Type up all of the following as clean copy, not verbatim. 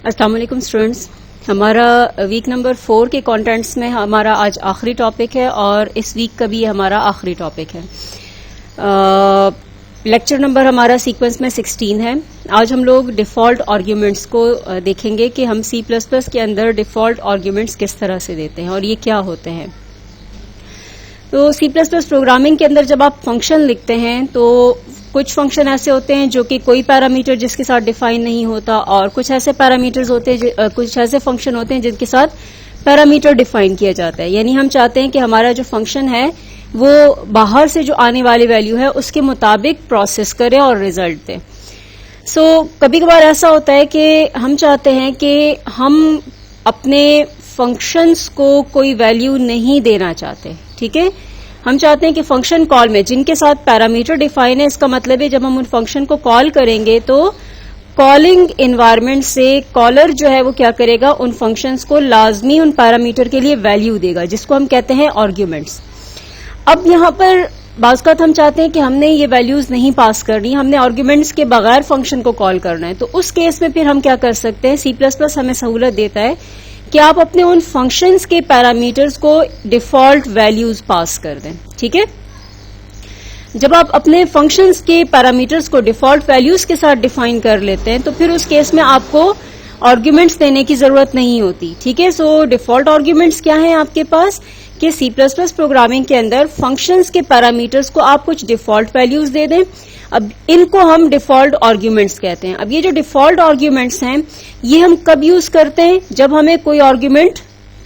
अस्सलाम वालेकुम स्टूडेंट्स, हमारा वीक नंबर 4 के कंटेंट्स में हमारा आज आखिरी टॉपिक है और इस वीक का भी हमारा आखिरी टॉपिक है। लेक्चर नंबर हमारा सीक्वेंस में 16 है। आज हम लोग डिफॉल्ट आर्ग्यूमेंट्स को देखेंगे कि हम C++ के अंदर डिफॉल्ट आर्ग्यूमेंट्स किस तरह से देते हैं और ये क्या होते हैं। तो C++ प्रोग्रामिंग के अंदर जब आप फंक्शन लिखते हैं तो कुछ फंक्शन ऐसे होते हैं जो कि कोई पैरामीटर जिसके साथ डिफाइन नहीं होता, और कुछ ऐसे पैरामीटर्स होते हैं, कुछ ऐसे फंक्शन होते हैं जिनके साथ पैरामीटर डिफाइन किया जाता है। यानी हम चाहते हैं कि हमारा जो फंक्शन है वो बाहर से जो आने वाली वैल्यू है उसके मुताबिक प्रोसेस करे और रिजल्ट दे। सो कभी कभार ऐसा होता है कि हम चाहते हैं कि हम अपने फंक्शंस को कोई वैल्यू नहीं देना चाहते, ठीक है। हम चाहते हैं कि फंक्शन कॉल में जिनके साथ पैरामीटर डिफाइन है, इसका मतलब है जब हम उन फंक्शन को कॉल करेंगे तो कॉलिंग एनवायरनमेंट से कॉलर जो है वो क्या करेगा, उन फंक्शंस को लाजमी उन पैरामीटर के लिए वैल्यू देगा, जिसको हम कहते हैं आर्ग्यूमेंट्स। अब यहाँ पर बाज़ हम चाहते हैं कि हमने ये वैल्यूज नहीं पास करनी, हमने आर्ग्यूमेंट्स के बगैर फंक्शन को कॉल करना है। तो उस केस में फिर हम क्या कर सकते हैं, C++ हमें सहूलत देता है कि आप अपने उन फंक्शंस के पैरामीटर्स को डिफॉल्ट वैल्यूज पास कर दें, ठीक है। जब आप अपने फंक्शंस के पैरामीटर्स को डिफॉल्ट वैल्यूज के साथ डिफाइन कर लेते हैं तो फिर उस केस में आपको आर्ग्यूमेंट्स देने की जरूरत नहीं होती, ठीक है। सो डिफॉल्ट आर्ग्यूमेंट्स क्या हैं आपके पास कि C++ प्रोग्रामिंग के अंदर फंक्शंस के पैरामीटर्स को आप कुछ डिफॉल्ट वैल्यूज दे दें। अब इनको हम डिफॉल्ट आर्ग्यूमेंट्स कहते हैं। अब ये जो डिफॉल्ट आर्ग्यूमेंट्स हैं ये हम कब यूज करते हैं, जब हमें कोई आर्ग्यूमेंट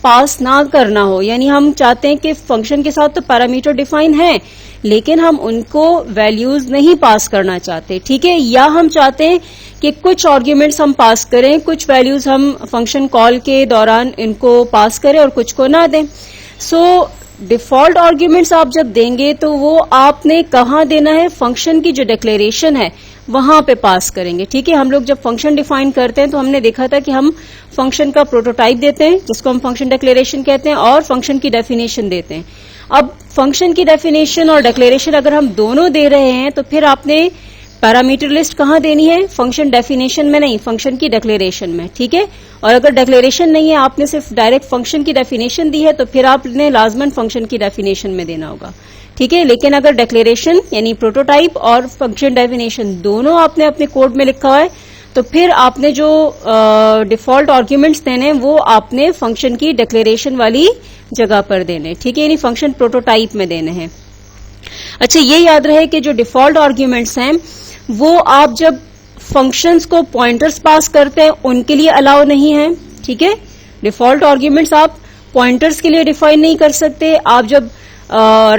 पास ना करना हो। यानी हम चाहते हैं कि फंक्शन के साथ तो पैरामीटर डिफाइन है लेकिन हम उनको वैल्यूज नहीं पास करना चाहते, ठीक है। या हम चाहते हैं कि कुछ आर्ग्यूमेंट्स हम पास करें, कुछ वैल्यूज हम फंक्शन कॉल के दौरान इनको पास करें और कुछ को ना दें। सो डिफॉल्ट आर्ग्यूमेंट्स आप जब देंगे तो वो आपने कहाँ देना है, फंक्शन की जो डिक्लेरेशन है वहां पे पास करेंगे, ठीक है। हम लोग जब फंक्शन डिफाइन करते हैं तो हमने देखा था कि हम फंक्शन का प्रोटोटाइप देते हैं जिसको हम फंक्शन डिक्लेरेशन कहते हैं और फंक्शन की डेफिनेशन देते हैं। अब फंक्शन की डेफिनेशन और डिक्लेरेशन अगर हम दोनों दे रहे हैं तो फिर आपने पैरामीटर लिस्ट कहाँ देनी है, फंक्शन डेफिनेशन में नहीं, फंक्शन की डिक्लेरेशन में, ठीक है। और अगर डिक्लेरेशन नहीं है, आपने सिर्फ डायरेक्ट फंक्शन की डेफिनेशन दी है तो फिर आपने लाजमन फंक्शन की डेफिनेशन में देना होगा, ठीक है। लेकिन अगर डिक्लेरेशन यानी प्रोटोटाइप और फंक्शन डेफिनेशन दोनों आपने अपने कोड में लिखा हुआ है तो फिर आपने जो डिफॉल्ट आर्ग्यूमेंट्स देने वो आपने फंक्शन की डिक्लेरेशन वाली जगह पर देने, ठीक है, यानी फंक्शन प्रोटोटाइप में देने हैं। अच्छा, ये याद रहे कि जो डिफॉल्ट आर्ग्यूमेंट्स हैं वो आप जब फंक्शंस को पॉइंटर्स पास करते हैं उनके लिए अलाउ नहीं है, ठीक है। डिफॉल्ट आर्ग्यूमेंट्स आप पॉइंटर्स के लिए डिफाइन नहीं कर सकते। आप जब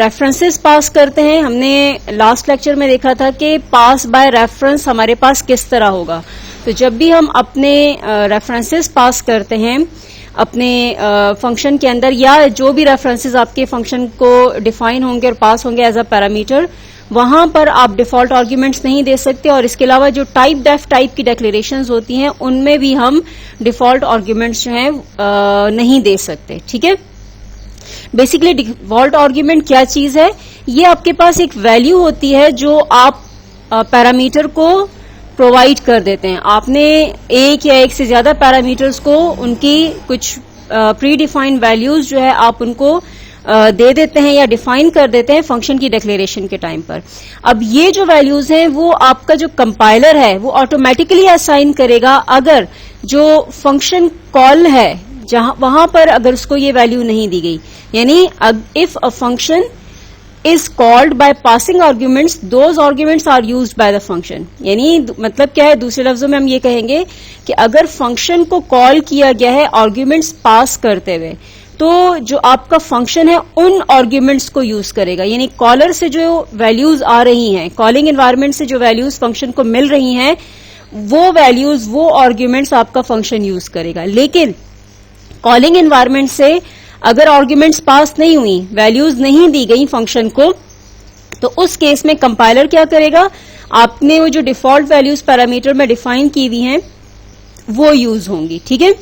रेफरेंसेस पास करते हैं, हमने लास्ट लेक्चर में देखा था कि पास बाय रेफरेंस हमारे पास किस तरह होगा। तो जब भी हम अपने रेफरेंसेस पास करते हैं अपने फंक्शन के अंदर, या जो भी रेफरेंसेस आपके फंक्शन को डिफाइन होंगे और पास होंगे एज अ पैरामीटर, वहां पर आप डिफॉल्ट आर्ग्यूमेंट्स नहीं दे सकते। और इसके अलावा जो टाइप डेफ टाइप की डिक्लेरेशंस होती हैं उनमें भी हम डिफॉल्ट आर्ग्यूमेंट्स जो हैं नहीं दे सकते, ठीक है। बेसिकली डिफॉल्ट आर्ग्यूमेंट क्या चीज है, ये आपके पास एक वैल्यू होती है जो आप पैरामीटर को प्रोवाइड कर देते हैं। आपने एक या एक से ज्यादा पैरामीटर्स को उनकी कुछ प्री डिफाइंड वैल्यूज जो है आप उनको दे देते हैं या डिफाइन कर देते हैं फंक्शन की डिक्लेरेशन के टाइम पर। अब ये जो वैल्यूज हैं वो आपका जो कंपाइलर है वो ऑटोमेटिकली असाइन करेगा अगर जो फंक्शन कॉल है जहां वहां पर अगर उसको ये वैल्यू नहीं दी गई। यानी if a function is called by passing arguments, those arguments are used by the function। यानी मतलब क्या है, दूसरे लफ्जों में हम ये कहेंगे कि अगर फंक्शन को कॉल किया गया है आर्ग्यूमेंट्स पास करते हुए तो जो आपका फंक्शन है उन आर्ग्यूमेंट्स को यूज करेगा। यानी कॉलर से जो वैल्यूज आ रही हैं, कॉलिंग एनवायरनमेंट से जो वैल्यूज फंक्शन को मिल रही हैं वो वैल्यूज, वो आर्ग्यूमेंट्स आपका फंक्शन यूज करेगा। लेकिन कॉलिंग एनवायरनमेंट से अगर आर्ग्यूमेंट्स पास नहीं हुई, वैल्यूज नहीं दी गई फंक्शन को, तो उस केस में कंपाइलर क्या करेगा, आपने वो जो डिफॉल्ट वैल्यूज पैरामीटर में डिफाइन की हुई हैं वो यूज होंगी, ठीक है।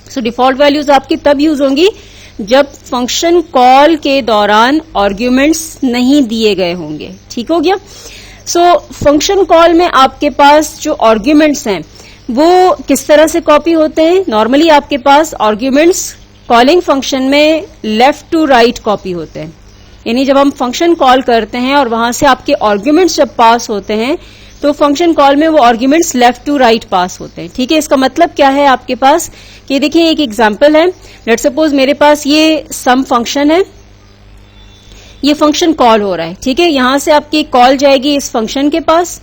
सो डिफॉल्ट वैल्यूज आपकी तब यूज होंगी जब फंक्शन कॉल के दौरान आर्ग्यूमेंट्स नहीं दिए गए होंगे, ठीक हो गया। सो फंक्शन कॉल में आपके पास जो आर्ग्यूमेंट्स हैं वो किस तरह से कॉपी होते हैं? नॉर्मली आपके पास आर्ग्यूमेंट्स कॉलिंग फंक्शन में लेफ्ट टू राइट कॉपी होते हैं, यानी जब हम फंक्शन कॉल करते हैं और वहां से आपके आर्ग्यूमेंट्स जब पास होते हैं तो फंक्शन कॉल में वो आर्ग्यूमेंट्स लेफ्ट टू राइट पास होते हैं। ठीक है, इसका मतलब क्या है आपके पास कि देखिए एक एग्जांपल है, लेट्स सपोज मेरे पास ये सम फंक्शन है, ये फंक्शन कॉल हो रहा है। ठीक है, यहां से आपकी कॉल जाएगी इस फंक्शन के पास।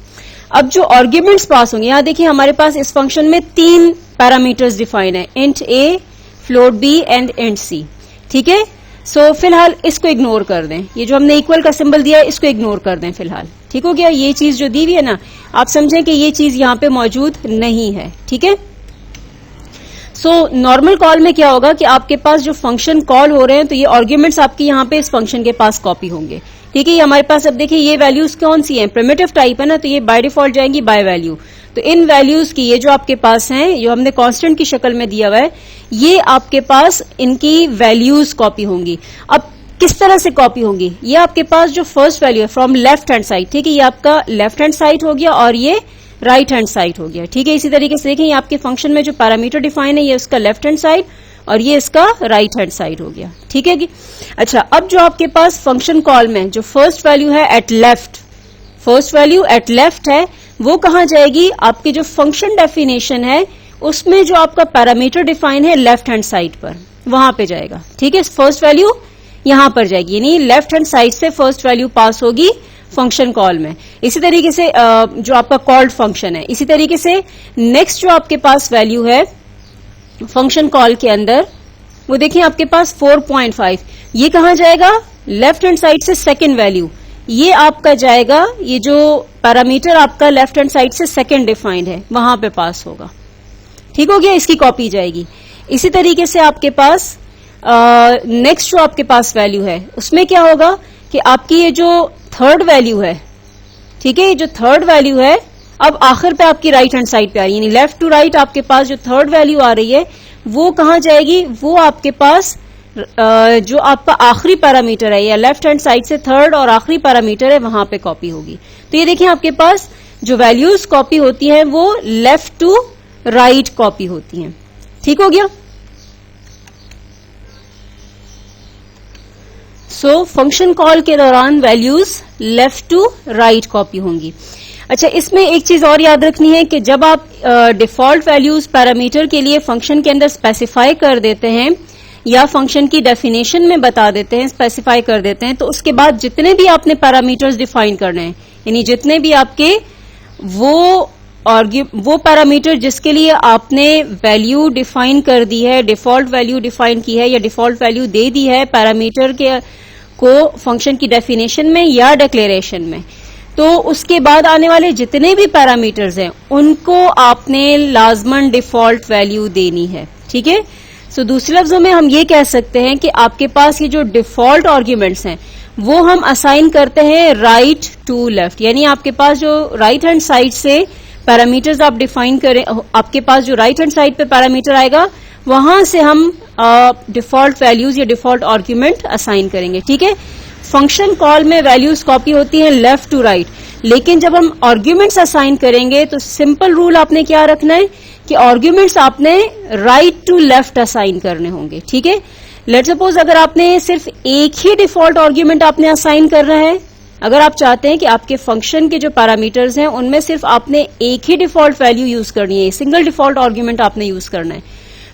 अब जो आर्ग्यूमेंट्स पास होंगे, यहां देखिए हमारे पास इस फंक्शन में 3 पैरामीटर्स डिफाइन है, int a, float b and int c. ठीक है, सो फिलहाल इसको इग्नोर कर दें, ये जो हमने इक्वल का सिंबल दिया है इसको इग्नोर कर दें फिलहाल। ठीक हो गया, ये चीज जो दी हुई है ना, आप समझें कि ये चीज यहां पे मौजूद नहीं है। ठीक है, सो नॉर्मल कॉल में क्या होगा कि आपके पास जो फंक्शन कॉल हो रहे हैं तो ये आर्ग्यूमेंट्स आपके यहां पे इस फंक्शन के पास कॉपी होंगे। ठीक है, ये हमारे पास अब देखिए ये वैल्यूज कौन सी हैं, प्रिमिटिव टाइप है ना, तो ये बाय डिफॉल्ट जाएंगी बाय वैल्यू। तो इन वैल्यूज की ये जो आपके पास हैं, जो हमने कांस्टेंट की शक्ल में दिया हुआ है, ये आपके पास इनकी वैल्यूज कॉपी होंगी। अब किस तरह से कॉपी होंगी? ये आपके पास जो फर्स्ट वैल्यू है फ्रॉम लेफ्ट हैंड साइड, ठीक है, ये आपका लेफ्ट हैंड साइड हो गया और ये राइट हैंड साइड हो गया। ठीक है, इसी तरीके से देखें ये आपके फंक्शन में जो पैरामीटर डिफाइन है ये उसका लेफ्ट हैंड साइड और ये इसका राइट हैंड साइड हो गया। ठीक है कि अच्छा, अब जो आपके पास फंक्शन कॉल में जो फर्स्ट वैल्यू है at left, first value at left है, वो कहां जाएगी? आपकी जो फंक्शन डेफिनेशन है उसमें जो आपका पैरामीटर डिफाइन है लेफ्ट हैंड साइड पर, वहां पे जाएगा। ठीक है, फर्स्ट वैल्यू यहां पर जाएगी, यानी लेफ्ट हैंड साइड से फर्स्ट वैल्यू पास होगी फंक्शन कॉल में। इसी तरीके से जो आपका कॉल्ड फंक्शन है, इसी तरीके से नेक्स्ट जो आपके पास वैल्यू है फंक्शन कॉल के अंदर, वो देखिए आपके पास 4.5, ये कहां जाएगा? लेफ्ट हैंड साइड से सेकंड वैल्यू, ये आपका जाएगा, ये जो पैरामीटर आपका लेफ्ट हैंड साइड से सेकंड डिफाइंड है वहां पे पास होगा। ठीक हो गया, इसकी कॉपी जाएगी। इसी तरीके से आपके पास नेक्स्ट जो आपके पास वैल्यू है उसमें क्या होगा कि आपकी ये जो थर्ड वैल्यू है, ठीक है, ये जो थर्ड वैल्यू है अब आखिर पे आपकी राइट हैंड साइड पे आ रही है, यानी लेफ्ट टू राइट आपके पास जो थर्ड वैल्यू आ रही है वो कहां जाएगी? वो आपके पास जो आपका आखिरी पैरामीटर है या लेफ्ट हैंड साइड से थर्ड और आखिरी पैरामीटर है वहां पे कॉपी होगी। तो ये देखिए आपके पास जो वैल्यूज कॉपी होती हैं वो लेफ्ट टू राइट कॉपी होती हैं। ठीक हो गया, सो फंक्शन कॉल के दौरान values left to right copy होंगी। अच्छा, इसमें एक चीज और याद रखनी है कि जब आप डिफॉल्ट वैल्यूज पैरामीटर के लिए फंक्शन के अंदर स्पेसिफाई कर देते हैं या फंक्शन की डेफिनेशन में बता देते हैं, स्पेसिफाई कर देते हैं, तो उसके बाद जितने भी आपने पैरामीटर्स डिफाइन करने हैं, यानी जितने भी आपके वो पैरामीटर जिसके लिए आपने वैल्यू डिफाइन कर दी है, डिफॉल्ट वैल्यू डिफाइन की है या डिफॉल्ट वैल्यू दे दी है पैरामीटर के को फंक्शन की डेफिनेशन में या डिक्लेरेशन में, तो उसके बाद आने वाले जितने भी पैरामीटर्स हैं उनको आपने लाजमन डिफॉल्ट वैल्यू देनी है। ठीक है, सो दूसरे लफ्जों में हम ये कह सकते हैं कि आपके पास ये जो डिफॉल्ट आर्ग्यूमेंट्स हैं वो हम असाइन करते हैं राइट टू लेफ्ट, यानी आपके पास जो राइट हैंड साइड से पैरामीटर्स आप डिफाइन करें, आपके पास जो राइट हैंड साइड पे पैरामीटर आएगा वहां से हम डिफॉल्ट वैल्यूज या डिफॉल्ट आर्ग्यूमेंट असाइन करेंगे। ठीक है, फंक्शन कॉल में वैल्यूज कॉपी होती हैं लेफ्ट टू राइट, लेकिन जब हम आर्ग्यूमेंट्स असाइन करेंगे तो सिंपल रूल आपने क्या रखना है कि आर्ग्यूमेंट्स आपने राइट टू लेफ्ट असाइन करने होंगे। ठीक है, लेट्स सपोज अगर आपने सिर्फ एक ही डिफॉल्ट आर्ग्यूमेंट आपने असाइन करना है, अगर आप चाहते हैं कि आपके फंक्शन के जो पैरामीटर्स हैं उनमें सिर्फ आपने एक ही डिफॉल्ट वैल्यू यूज करनी है, सिंगल डिफॉल्ट आर्ग्यूमेंट आपने यूज करना है,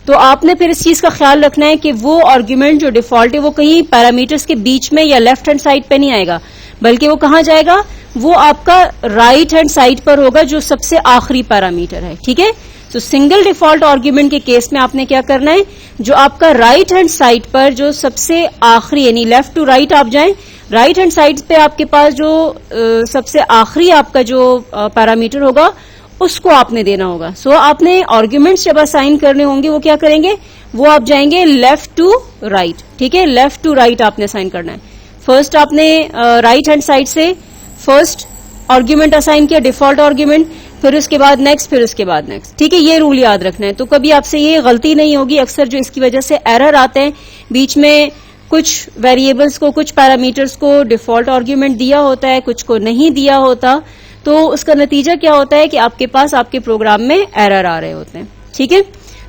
तो आपने फिर इस चीज का ख्याल रखना है कि वो आर्ग्यूमेंट जो डिफॉल्ट है वो कहीं पैरामीटर्स के बीच में या लेफ्ट हैंड साइड पे नहीं आएगा, बल्कि वो कहां जाएगा? वो आपका राइट हैंड साइड पर होगा जो सबसे आखिरी पैरामीटर है। ठीक है, तो सिंगल डिफॉल्ट आर्ग्यूमेंट के केस में आपने क्या करना है, जो आपका राइट हैंड साइड पर जो सबसे आखिरी, यानी लेफ्ट टू राइट आप जाएं, राइट हैंड साइड पे आपके पास जो सबसे आखिरी आपका जो पैरामीटर होगा उसको आपने देना होगा। सो आपने आर्ग्यूमेंट्स जब असाइन करने होंगे वो क्या करेंगे, वो आप जाएंगे लेफ्ट टू राइट। ठीक है, लेफ्ट टू राइट आपने असाइन करना है। फर्स्ट आपने राइट हैंड साइड से फर्स्ट आर्ग्यूमेंट असाइन किया, डिफॉल्ट आर्ग्यूमेंट, फिर उसके बाद नेक्स्ट, फिर उसके बाद नेक्स्ट। ठीक है, ये रूल याद रखना है, तो कभी आपसे ये गलती नहीं होगी। अक्सर जो इसकी वजह से एरर आते हैं, बीच में कुछ वेरिएबल्स को, कुछ पैरामीटर्स को डिफॉल्ट आर्ग्यूमेंट दिया होता है, कुछ को नहीं दिया होता, तो उसका नतीजा क्या होता है कि आपके पास आपके प्रोग्राम में एरर आ रहे होते हैं। ठीक है,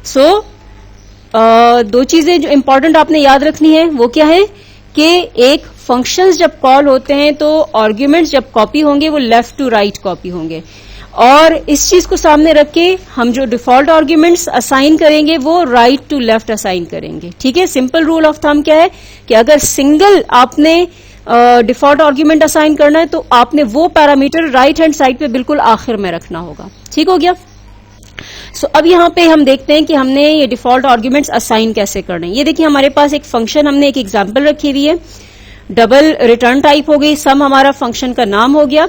सो दो चीजें जो इंपॉर्टेंट आपने याद रखनी है वो क्या है कि एक फंक्शंस जब कॉल होते हैं तो आर्ग्यूमेंट्स जब कॉपी होंगे वो लेफ्ट टू राइट कॉपी होंगे, और इस चीज को सामने रख के हम जो डिफॉल्ट आर्ग्यूमेंट्स असाइन करेंगे वो राइट टू लेफ्ट असाइन करेंगे। ठीक है, सिंपल रूल ऑफ थंब क्या है कि अगर सिंगल आपने डिफॉल्ट आर्ग्यूमेंट असाइन करना है तो आपने वो पैरामीटर राइट हैंड साइड पे बिल्कुल आखिर में रखना होगा। ठीक हो गया। सो अब यहां पे हम देखते हैं कि हमने ये डिफॉल्ट आर्ग्यूमेंट्स असाइन कैसे करने हैं। ये देखिए हमारे पास एक फंक्शन, हमने एक एग्जांपल रखी हुई है, डबल रिटर्न टाइप हो गई, सम हमारा फंक्शन का नाम हो गया।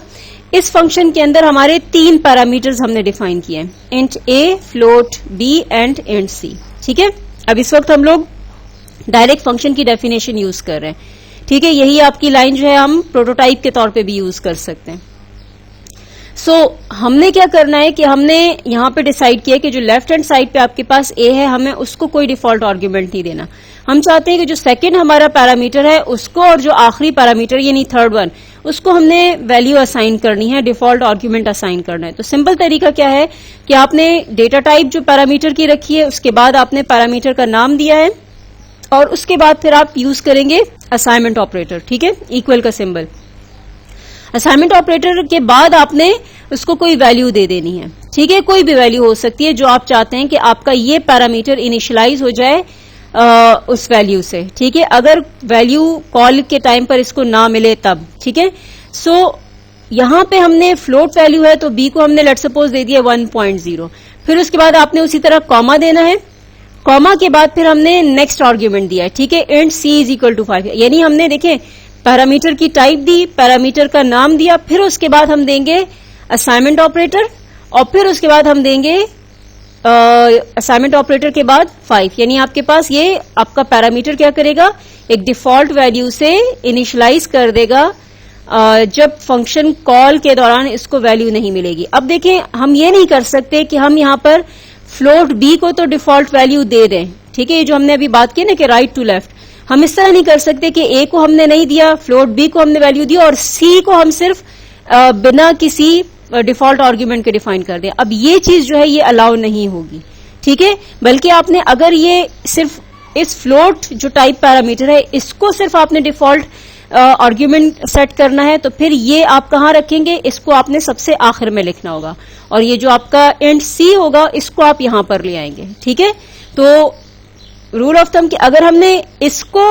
इस फंक्शन के अंदर हमारे 3 पैरामीटर्स हमने डिफाइन किए हैं, int a, float b and int c. ठीक है, अब इस वक्त हम लोग डायरेक्ट फंक्शन की डेफिनेशन यूज कर रहे हैं। ठीक है, यही आपकी लाइन जो है हम प्रोटोटाइप के तौर पे भी यूज कर सकते हैं। सो हमने क्या करना है कि हमने यहां पे डिसाइड किया कि जो लेफ्ट हैंड साइड पे आपके पास ए है, हमें उसको कोई डिफॉल्ट आर्ग्यूमेंट नहीं देना। हम चाहते हैं कि जो सेकंड हमारा पैरामीटर है उसको, और जो आखिरी पैरामीटर यानी थर्ड वन, उसको हमने वैल्यू असाइन करनी है, डिफॉल्ट आर्ग्यूमेंट असाइन करना है। तो सिंपल तरीका क्या है कि आपने डेटा टाइप जो पैरामीटर की रखी है उसके बाद आपने पैरामीटर का नाम दिया है, और उसके बाद फिर आप यूज करेंगे असाइनमेंट ऑपरेटर। ठीक है, इक्वल का सिंबल। असाइनमेंट ऑपरेटर के बाद आपने उसको कोई वैल्यू दे देनी है। ठीक है, कोई भी वैल्यू हो सकती है जो आप चाहते हैं कि आपका ये पैरामीटर इनिशियलाइज हो जाए उस वैल्यू से। ठीक है, अगर वैल्यू कॉल के टाइम पर इसको ना मिले तब। ठीक है, सो यहां पे हमने फ्लोट वैल्यू है तो बी को हमने लेट सपोज दे दिया 1.0, फिर उसके बाद आपने उसी तरह कॉमा देना है, कॉमा के बाद फिर हमने नेक्स्ट आर्ग्यूमेंट दिया है। ठीक है, int C is equal to 5, यानी हमने देखें पैरामीटर की टाइप दी, पैरामीटर का नाम दिया, फिर उसके बाद हम देंगे असाइनमेंट ऑपरेटर, और फिर उसके बाद हम देंगे असाइनमेंट ऑपरेटर के बाद 5, यानी आपके पास ये आपका पैरामीटर क्या करेगा, एक डिफॉल्ट वैल्यू से इनिशियलाइज कर देगा जब फंक्शन कॉल के दौरान इसको वैल्यू नहीं मिलेगी। अब देखें, हम ये नहीं कर सकते कि हम यहां पर फ्लोट बी को तो डिफॉल्ट वैल्यू दे दें। ठीक है, ये जो हमने अभी बात की ना कि राइट टू लेफ्ट, हम इस तरह नहीं कर सकते कि ए को हमने नहीं दिया, फ्लोट बी को हमने वैल्यू दी और सी को हम सिर्फ बिना किसी डिफॉल्ट आर्ग्यूमेंट के डिफाइन कर दें। अब ये चीज जो है ये अलाउ नहीं होगी। ठीक है, बल्कि आपने अगर ये सिर्फ इस फ्लोट जो टाइप पैरामीटर है इसको सिर्फ आपने डिफॉल्ट आर्ग्यूमेंट सेट करना है, तो फिर ये आप कहां रखेंगे, इसको आपने सबसे आखिर में लिखना होगा, और ये जो आपका इंट सी होगा इसको आप यहां पर ले आएंगे। ठीक है, तो रूल ऑफ थंब कि अगर हमने इसको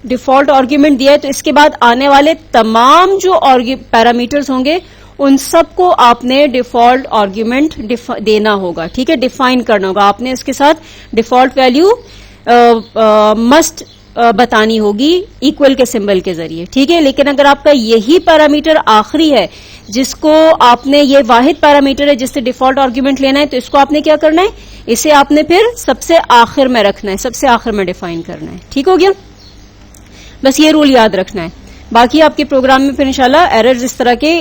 डिफॉल्ट आर्ग्यूमेंट दिया है तो इसके बाद आने वाले तमाम जो पैरामीटर्स होंगे उन सबको आपने डिफॉल्ट आर्ग्यूमेंट देना होगा। ठीक है, डिफाइन करना होगा, आपने इसके साथ डिफॉल्ट वैल्यू मस्ट बतानी होगी इक्वल के सिंबल के जरिए। ठीक है, लेकिन अगर आपका यही पैरामीटर आखिरी है जिसको आपने, ये वाहिद पैरामीटर है जिससे डिफॉल्ट आर्ग्यूमेंट लेना है, तो इसको आपने क्या करना है, इसे आपने फिर सबसे आखिर में रखना है, सबसे आखिर में डिफाइन करना है। ठीक हो गया, बस ये रूल याद रखना है, बाकी आपके प्रोग्राम में फिर इंशाल्लाह एरर्स इस तरह के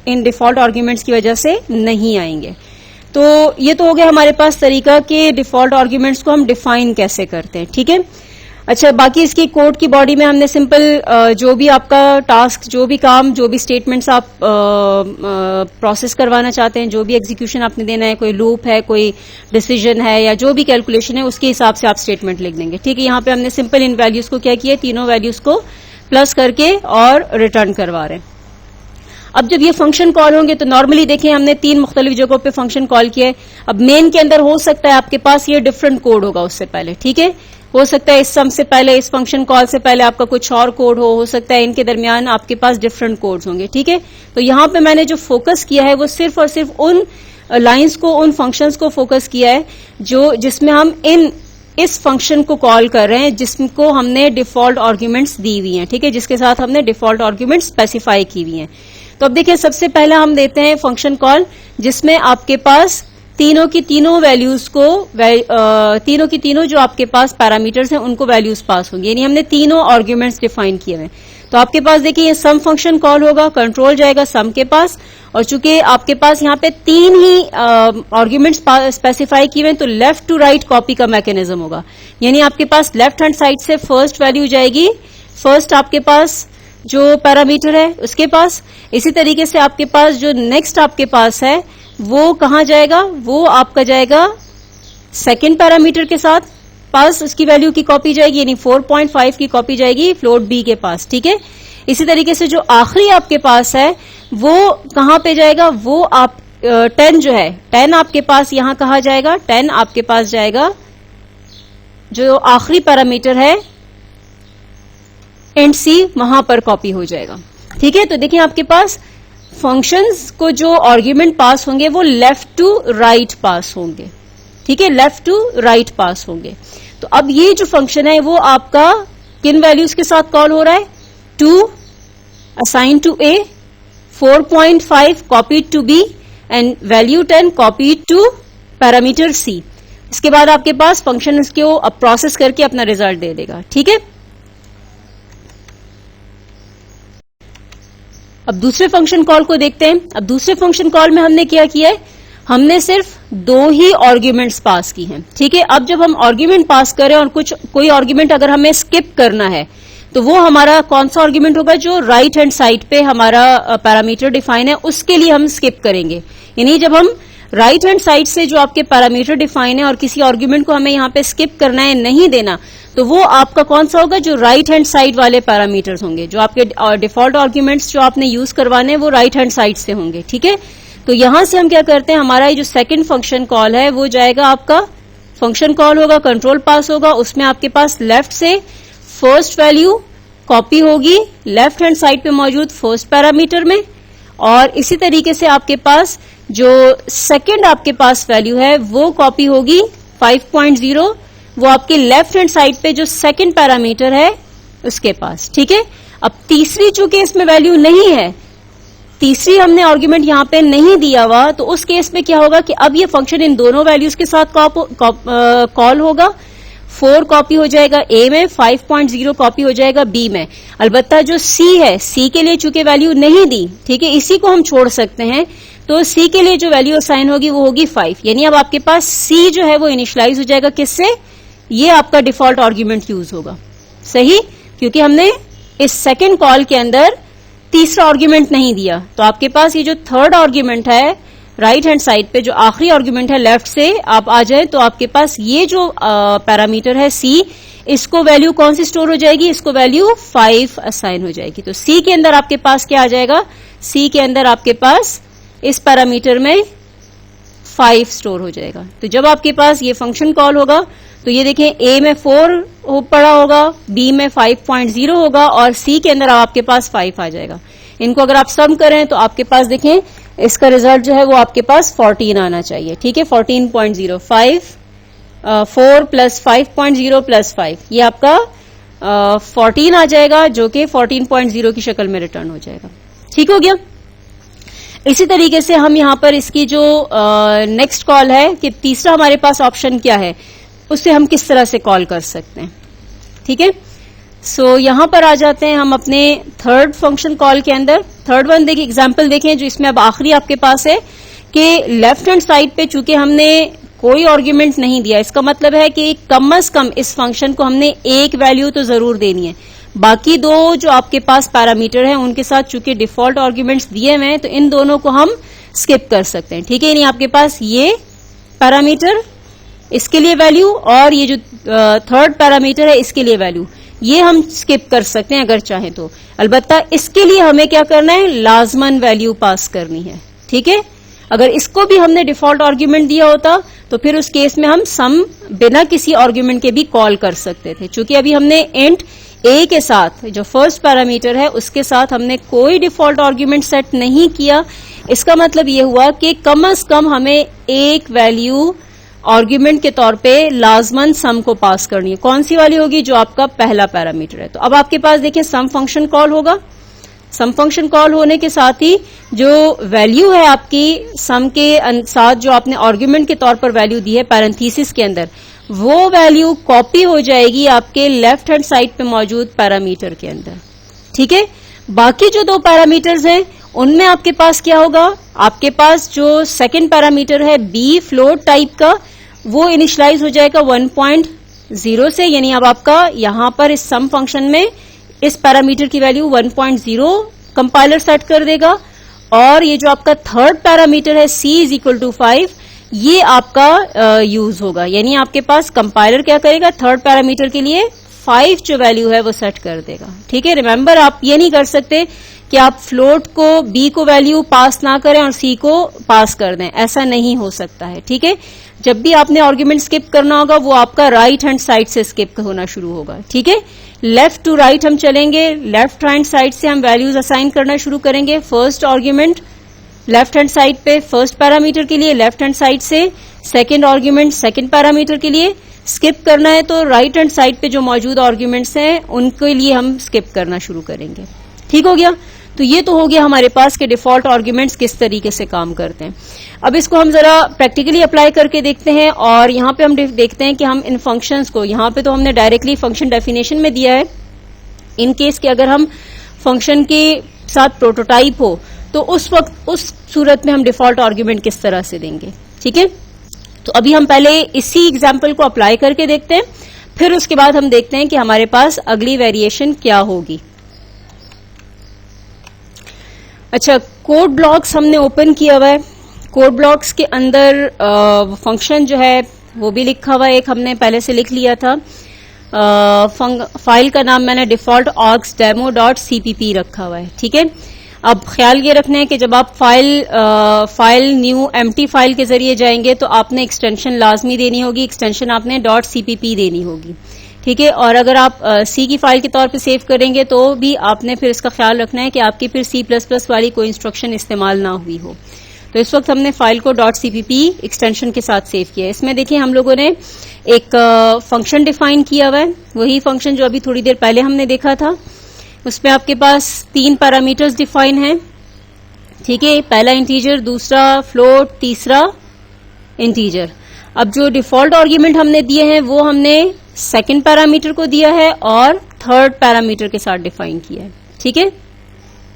इन डिफॉल्ट आर्ग्यूमेंट्स की वजह से नहीं आएंगे। तो ये तो हो गया हमारे पास तरीका कि डिफॉल्ट आर्ग्यूमेंट्स को हम डिफाइन कैसे करते हैं। ठीक है, अच्छा, बाकी इसकी कोड की बॉडी में हमने सिंपल जो भी आपका टास्क, जो भी काम, जो भी स्टेटमेंट्स आप प्रोसेस करवाना चाहते हैं, जो भी एग्जीक्यूशन आपने देना है, कोई लूप है, कोई डिसीजन है, या जो भी कैलकुलेशन है, उसके हिसाब से आप स्टेटमेंट लिख देंगे। ठीक है, यहां पे हमने सिंपल इन वैल्यूज को क्या किया, तीनों वैल्यूज को प्लस करके और रिटर्न करवा रहे हैं। अब जब ये फंक्शन कॉल होंगे तो नॉर्मली देखें हमने 3 मुख्तलिफ जगहों पे फंक्शन कॉल किया है। अब मेन के अंदर हो सकता है आपके पास ये डिफरेंट कोड होगा उससे पहले। ठीक है, हो सकता है इस सम से पहले, इस फंक्शन कॉल से पहले आपका कुछ और कोड हो सकता है इनके दरमियान आपके पास डिफरेंट कोड्स होंगे। ठीक है, तो यहां पे मैंने जो फोकस किया है वो सिर्फ और सिर्फ उन लाइंस को, उन फंक्शंस को फोकस किया है जिसमें हम इस फंक्शन को कॉल कर रहे हैं जिसको हमने डिफॉल्ट आर्ग्यूमेंट्स दी हुई हैं। ठीक है, जिसके साथ हमने डिफॉल्ट आर्ग्यूमेंट्स स्पेसिफाई की हुई हैं। तो अब देखिए, सबसे पहला हम देते हैं फंक्शन कॉल जिसमें आपके पास तीनों की तीनों वैल्यूज को, तीनों की तीनों जो आपके पास पैरामीटर्स हैं उनको वैल्यूज पास होंगी, यानी हमने तीनों आर्ग्यूमेंट्स डिफाइन किए हुए। तो आपके पास देखिए ये सम फंक्शन कॉल होगा, कंट्रोल जाएगा सम के पास, और चूंकि आपके पास यहाँ पे 3 ही आर्ग्यूमेंट्स स्पेसिफाई किए हुए हैं तो लेफ्ट टू राइट कॉपी का मैकेनिज्म होगा, यानी आपके पास लेफ्ट हैंड साइड से फर्स्ट वैल्यू जाएगी, फर्स्ट आपके पास जो पैरामीटर है उसके पास। इसी तरीके से आपके पास जो नेक्स्ट आपके पास है वो कहां जाएगा, वो आपका जाएगा सेकंड पैरामीटर के साथ पास, उसकी वैल्यू की कॉपी जाएगी, यानी 4.5 की कॉपी जाएगी फ्लोट बी के पास। ठीक है, इसी तरीके से जो आखिरी आपके पास है वो कहां पे जाएगा, वो आप 10 जो है 10 आपके पास यहां कहा जाएगा, 10 आपके पास जाएगा जो आखिरी पैरामीटर है एंड सी वहां पर कॉपी हो जाएगा। ठीक है, तो देखिए आपके पास फंक्शंस को जो आर्ग्यूमेंट पास होंगे वो लेफ्ट टू राइट पास होंगे। ठीक है, लेफ्ट टू राइट पास होंगे। तो अब ये जो फंक्शन है वो आपका किन वैल्यूज के साथ कॉल हो रहा है, 2 assign to a, 4.5 copied to b and value 10 copied to parameter c. इसके बाद आपके पास फंक्शन इसको अब प्रोसेस करके अपना रिजल्ट दे देगा। ठीक है, अब दूसरे फंक्शन कॉल को देखते हैं। अब दूसरे फंक्शन कॉल में हमने क्या किया है, हमने सिर्फ 2 ही आर्ग्यूमेंट्स पास की हैं। ठीक है, अब जब हम आर्ग्यूमेंट पास करें और कोई आर्ग्यूमेंट अगर हमें स्किप करना है तो वो हमारा कौन सा आर्ग्यूमेंट होगा, जो राइट हैंड साइड पे हमारा पैरामीटर डिफाइन है उसके लिए हम स्किप करेंगे। यानी जब हम राइट हैंड साइड से जो आपके पैरामीटर डिफाइन है और किसी आर्ग्यूमेंट को हमें यहां पे स्किप करना है, नहीं देना, तो वो आपका कौन सा होगा, जो राइट हैंड साइड वाले पैरामीटर्स होंगे। जो आपके डिफॉल्ट आर्ग्यूमेंट्स जो आपने यूज करवाने हैं वो राइट हैंड साइड से होंगे। ठीक है, तो यहां से हम क्या करते हैं, हमारा ये जो सेकंड फंक्शन कॉल है वो जाएगा, आपका फंक्शन कॉल होगा, कंट्रोल पास होगा, उसमें आपके पास लेफ्ट से फर्स्ट वैल्यू कॉपी होगी लेफ्ट हैंड साइड पे मौजूद फर्स्ट पैरामीटर में, और इसी तरीके से आपके पास जो सेकंड आपके पास वैल्यू है वो कॉपी होगी 5.0, वो आपके लेफ्ट हैंड साइड पे जो सेकंड पैरामीटर है उसके पास। ठीक है, अब तीसरी चूंकि इसमें वैल्यू नहीं है, तीसरी हमने आर्ग्यूमेंट यहां पे नहीं दिया हुआ, तो उस केस में क्या होगा कि अब ये फंक्शन इन दोनों वैल्यूज के साथ कॉल होगा। 4 कॉपी हो जाएगा ए में, 5.0 कॉपी हो जाएगा बी में। अलबत्ता जो सी है, सी के लिए चूंकि वैल्यू नहीं दी, ठीक है, इसी को हम छोड़ सकते हैं, तो सी के लिए जो वैल्यू असाइन होगी वो होगी 5। यानी अब आपके पास सी जो है वो इनिशियलाइज हो जाएगा किससे, ये आपका डिफॉल्ट आर्ग्यूमेंट यूज होगा। सही, क्योंकि हमने इस सेकंड कॉल के अंदर तीसरा आर्ग्यूमेंट नहीं दिया, तो आपके पास ये जो थर्ड आर्ग्यूमेंट है राइट हैंड साइड पे, जो आखिरी आर्ग्यूमेंट है लेफ्ट से आप आ जाए, तो आपके पास ये जो पैरामीटर है सी, इसको वैल्यू कौन सी स्टोर हो जाएगी, इसको वैल्यू 5 असाइन हो जाएगी। तो सी के अंदर आपके पास क्या आ जाएगा, सी के अंदर आपके पास इस पैरामीटर में 5 स्टोर हो जाएगा। तो जब आपके पास ये फंक्शन कॉल होगा तो ये देखें, ए में 4 पड़ा होगा, बी में 5.0 होगा और सी के अंदर आपके पास 5 आ जाएगा। इनको अगर आप सम करें तो आपके पास देखें इसका रिजल्ट जो है वो आपके पास 14 आना चाहिए। ठीक है, 14.05 4 प्लस 5.0 प्लस 5, ये आपका 14 आ जाएगा, जो कि 14.0 की शक्ल में रिटर्न हो जाएगा। ठीक हो गया। इसी तरीके से हम यहां पर इसकी जो नेक्स्ट कॉल है कि तीसरा हमारे पास ऑप्शन क्या है, उससे हम किस तरह से कॉल कर सकते हैं। ठीक है, सो यहां पर आ जाते हैं हम अपने थर्ड फंक्शन कॉल के अंदर। थर्ड वन देखिए, एग्जांपल देखें जो इसमें अब आखिरी आपके पास है कि लेफ्ट हैंड साइड पे चूंकि हमने कोई आर्ग्यूमेंट नहीं दिया, इसका मतलब है कि कम से कम इस फंक्शन को हमने एक वैल्यू तो जरूर देनी है। बाकी दो जो आपके पास पैरामीटर हैं उनके साथ चूंकि डिफॉल्ट आर्ग्यूमेंट्स दिए हुए हैं, तो इन दोनों को हम स्किप कर सकते हैं। ठीक है, यानी आपके पास ये पैरामीटर, इसके लिए वैल्यू, और ये जो थर्ड पैरामीटर है इसके लिए वैल्यू, ये हम स्किप कर सकते हैं अगर चाहें तो। अलबत्ता इसके लिए हमें क्या करना है, लाजमन वैल्यू पास करनी है। ठीक है, अगर इसको भी हमने डिफॉल्ट आर्ग्यूमेंट दिया होता तो फिर उस केस में हम सम बिना किसी आर्ग्यूमेंट के भी कॉल कर सकते थे। चूंकि अभी हमने इंट ए के साथ, जो फर्स्ट पैरामीटर है उसके साथ हमने कोई डिफॉल्ट आर्ग्यूमेंट सेट नहीं किया, इसका मतलब यह हुआ कि कम से कम हमें एक वैल्यू आर्ग्यूमेंट के तौर पे लाजमन सम को पास करनी है। कौन सी वाली होगी, जो आपका पहला पैरामीटर है। तो अब आपके पास देखिए सम फंक्शन कॉल होगा। सम फंक्शन कॉल होने के साथ ही जो वैल्यू है आपकी सम के साथ, जो आपने आर्ग्यूमेंट के तौर पर वैल्यू दी है पैरेंथेसिस के अंदर, वो वैल्यू कॉपी हो जाएगी आपके लेफ्ट हैंड साइड पे मौजूद पैरामीटर के अंदर। ठीक है, बाकी जो दो पैरामीटर्स हैं उनमें आपके पास क्या होगा, आपके पास जो सेकंड पैरामीटर है बी फ्लोट टाइप का, वो इनिशियलाइज हो जाएगा 1.0 से। यानी अब आपका यहां पर इस सम फंक्शन में इस पैरामीटर की वैल्यू 1.0 कंपाइलर सेट कर देगा, और ये जो आपका थर्ड पैरामीटर है c इज इक्वल टू 5, ये आपका यूज होगा। यानी आपके पास कंपाइलर क्या करेगा, थर्ड पैरामीटर के लिए 5 जो वैल्यू है वो सेट कर देगा। ठीक है, रिमेंबर आप ये नहीं कर सकते कि आप फ्लोट को b को वैल्यू पास ना करें और c को पास कर दें, ऐसा नहीं हो सकता है। ठीक है, जब भी आपने आर्ग्यूमेंट स्किप करना होगा वो आपका राइट हैंड साइड से स्किप होना शुरू होगा। ठीक है, लेफ्ट टू राइट हम चलेंगे, लेफ्ट हैंड साइड से हम वैल्यूज असाइन करना शुरू करेंगे। First argument left hand side पे फर्स्ट पैरामीटर के लिए लेफ्ट हैंड साइड से, सेकंड आर्ग्यूमेंट सेकंड पैरामीटर के लिए। स्किप करना है तो राइट हैंड साइड पे जो मौजूद आर्ग्यूमेंट्स हैं उनके लिए हम स्किप करना शुरू करेंगे। ठीक हो गया, तो ये तो हो गया हमारे पास के डिफॉल्ट आर्ग्यूमेंट्स किस तरीके से काम करते हैं। अब इसको हम जरा प्रैक्टिकली अप्लाई करके देखते हैं, और यहां पे हम देखते हैं कि हम इन फंक्शंस को, यहां पे तो हमने डायरेक्टली फंक्शन डेफिनेशन में दिया है, इन केस कि अगर हम फंक्शन के साथ प्रोटोटाइप हो तो उस वक्त उस सूरत में हम डिफॉल्ट आर्ग्यूमेंट किस तरह से देंगे। ठीक है, तो अभी हम पहले इसी एग्जाम्पल को अप्लाई करके देखते हैं, फिर उसके बाद हम देखते हैं कि हमारे पास अगली वेरिएशन क्या होगी। अच्छा, कोड ब्लॉक्स हमने ओपन किया हुआ है। कोड ब्लॉक्स के अंदर फंक्शन जो है वो भी लिखा हुआ है, एक हमने पहले से लिख लिया था। फाइल का नाम मैंने default orgs demo dot CPP रखा हुआ है। ठीक है, अब ख्याल ये रखना है कि जब आप फाइल न्यू एम्प्टी फाइल के जरिए जाएंगे तो आपने एक्सटेंशन लाजमी देनी होगी, एक्सटेंशन आपने डॉट सीपीपी देनी होगी। ठीक है, और अगर आप सी की फाइल के तौर पे सेव करेंगे तो भी आपने फिर इसका ख्याल रखना है कि आपकी फिर C++ वाली कोई इंस्ट्रक्शन इस्तेमाल ना हुई हो। तो इस वक्त हमने फाइल को .cpp एक्सटेंशन के साथ सेव किया है। इसमें देखिए हम लोगों ने एक फंक्शन डिफाइन किया हुआ है, वही फंक्शन जो अभी थोड़ी देर पहले हमने देखा था। उसमें आपके पास 3 पैरामीटर्स डिफाइन हैं। ठीक है, पहला इंटीजर, दूसरा फ्लोट, तीसरा इंटीजर। अब जो डिफॉल्ट आर्ग्यूमेंट हमने दिए हैं वो हमने सेकंड पैरामीटर को दिया है और थर्ड पैरामीटर के साथ डिफाइन किया है। ठीक है,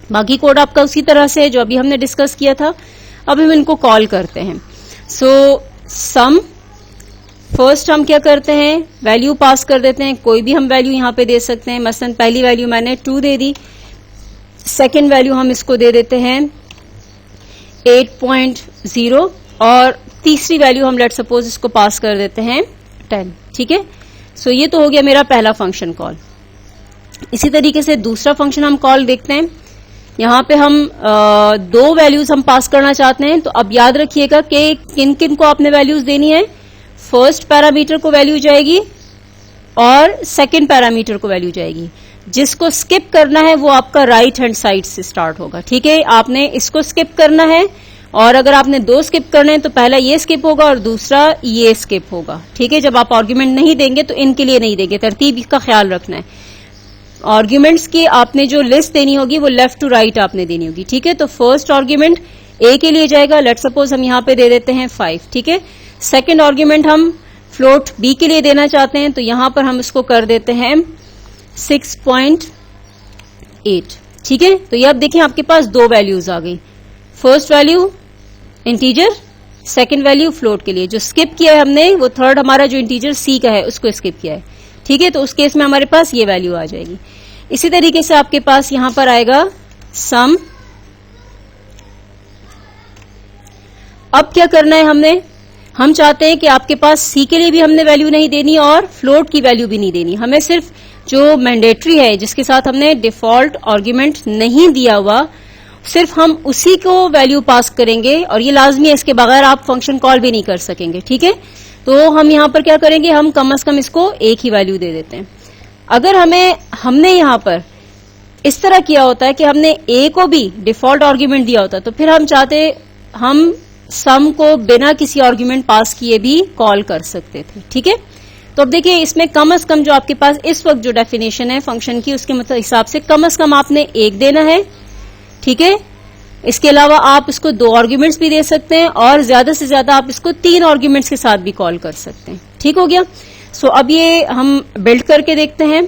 बाकी कोड आपका उसी तरह से जो अभी हमने डिस्कस किया था। अब हम इनको कॉल करते हैं। सो सम, फर्स्ट हम क्या करते हैं, वैल्यू पास कर देते हैं, कोई भी हम वैल्यू यहां पे दे सकते हैं। मसलन पहली वैल्यू मैंने 2 दे दी, सेकंड वैल्यू हम इसको दे देते हैं 8.0 और तीसरी वैल्यू हम लेट सपोज इसको पास कर देते हैं 10। ठीक है, सो ये तो हो गया मेरा पहला फंक्शन कॉल। इसी तरीके से दूसरा फंक्शन हम कॉल देखते हैं। यहां पे हम 2 वैल्यूज हम पास करना चाहते हैं, तो अब याद रखिएगा कि किन किन को आपने वैल्यूज देनी है। फर्स्ट पैरामीटर को वैल्यू जाएगी और सेकंड पैरामीटर को वैल्यू जाएगी। जिसको स्किप करना है वो आपका राइट हैंड साइड से स्टार्ट होगा। ठीक है, आपने इसको स्किप करना है, और अगर आपने 2 स्किप करने हैं तो पहला ये स्किप होगा और दूसरा ये स्किप होगा। ठीक है, जब आप आर्ग्यूमेंट नहीं देंगे तो इनके लिए नहीं देंगे, तरतीब का ख्याल रखना है। आर्ग्यूमेंट्स की आपने जो लिस्ट देनी होगी वो लेफ्ट टू राइट आपने देनी होगी। ठीक है, तो फर्स्ट आर्ग्यूमेंट ए के लिए जाएगा, लेट सपोज हम यहां पे दे देते हैं 5। ठीक है, सेकंड आर्ग्यूमेंट हम फ्लोट बी के लिए देना चाहते हैं, तो यहां पर हम इसको कर देते हैं 6.8। ठीक है, तो ये अब देखें आपके पास 2 वैल्यूज आ गई। First value integer, second value float के लिए। जो स्किप किया है हमने वो थर्ड हमारा जो इंटीजर सी का है उसको स्किप किया है। ठीक है, तो उस केस में हमारे पास ये वैल्यू आ जाएगी। इसी तरीके से आपके पास यहां पर आएगा सम। अब क्या करना है हमने, हम चाहते हैं कि आपके पास सी के लिए भी हमने वैल्यू नहीं देनी और फ्लोट की वैल्यू भी नहीं देनी। हमें सिर्फ जो मैंडेटरी है, जिसके साथ हमने डिफॉल्ट आर्ग्यूमेंट नहीं दिया हुआ, सिर्फ हम उसी को वैल्यू पास करेंगे, और ये लाजमी है, इसके बगैर आप फंक्शन कॉल भी नहीं कर सकेंगे। ठीक है, तो हम यहां पर क्या करेंगे, हम कम से कम इसको एक ही वैल्यू दे देते हैं। अगर हमने यहां पर इस तरह किया होता है कि हमने ए को भी डिफॉल्ट आर्ग्यूमेंट दिया होता, तो फिर हम चाहते हम सम को बिना किसी आर्ग्यूमेंट पास किए भी कॉल कर सकते थे। ठीक है, तो अब देखिए इसमें कम से कम जो आपके पास इस वक्त जो डेफिनेशन है फंक्शन की, उसके मतलब हिसाब से कम आपने 1 देना है। ठीक है, इसके अलावा आप इसको 2 आर्ग्यूमेंट्स भी दे सकते हैं, और ज्यादा से ज्यादा आप इसको 3 आर्ग्यूमेंट्स के साथ भी कॉल कर सकते हैं। ठीक हो गया, सो अब ये हम बिल्ड करके देखते हैं।